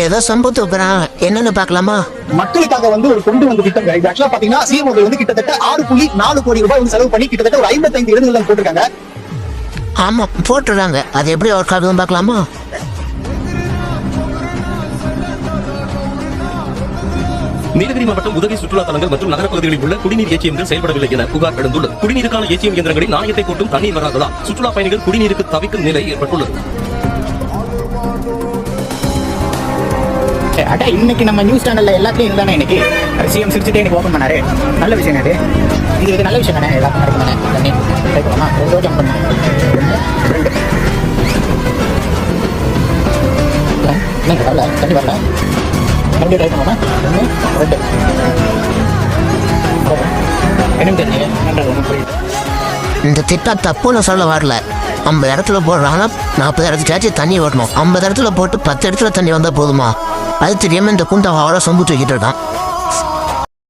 ஏதோ சம்பவத்தை வைக்கிறாங்க, என்னன்னு பாக்கலாமா? மக்களுக்காக வந்து ஒரு கொண்டு வந்த திட்டம் இது. ஆக்சுவலா பாத்தீங்கன்னா சிஎம் அவர்கள் வந்து கிட்டத்தட்ட 6.4 கோடி ரூபாய் வந்து செலவு பண்ணி கிட்டத்தட்ட ஒரு 55 இடங்கள் போட்டிருக்காங்க. ஆமா போட்டுறாங்க, அது எப்படி ஒர்க் ஆகுதுன்னு பாக்கலாமா? நீலகிரி மாவட்டம் உதகை சுற்றுலா தலங்கள் மற்றும் நகர பகுதிகளில் உள்ள குடிநீர் ஏச்சிஎம்கள் செயல்படவில்லை என புகார் எழுந்துள்ளது. குடிநீருக்கான ஏச்சிஎம் இயந்திரங்களில் நாணயத்தை போட்டும் தண்ணீர் வராததால் சுற்றுலா பயணிகள் குடிநீருக்கு தவிக்கும் நிலை ஏற்பட்டுள்ளது. அடா இன்னைக்கு நம்ம நியூஸ் சேனல்ல எல்லாத்தையும் இருந்தானே இன்னைக்கு சிஎம் சிரிச்சுட்டே எனக்கு ஓப்பன் பண்ணாரு. நல்ல விஷயம் அது. இது நல்ல விஷயம் தானே, எல்லாத்தையும் நடக்குமானே. தண்ணி கேட்கலாமா? 2 ரோஜா பண்ண 2 என்ன வரல, தண்ணி வரல. மறுபடியும் ட்ரை பண்ணுவோமா? 1 2 என்னன்னு தெரியல. ஒன்றும் புரியுது. இந்த திட்டம் தப்புன்னு சொல்ல வரல. 50 இடத்துல போடுறாங்கன்னா 40 இடத்துக்காச்சும் தண்ணி வரணும். 50 இடத்துல போட்டு 10 இடத்துல தண்ணி வந்தா போதுமா? அது தெரியாம இந்த குண்டை அவ்வளோ சொம்பு தூக்கிட்டு இருக்கான்.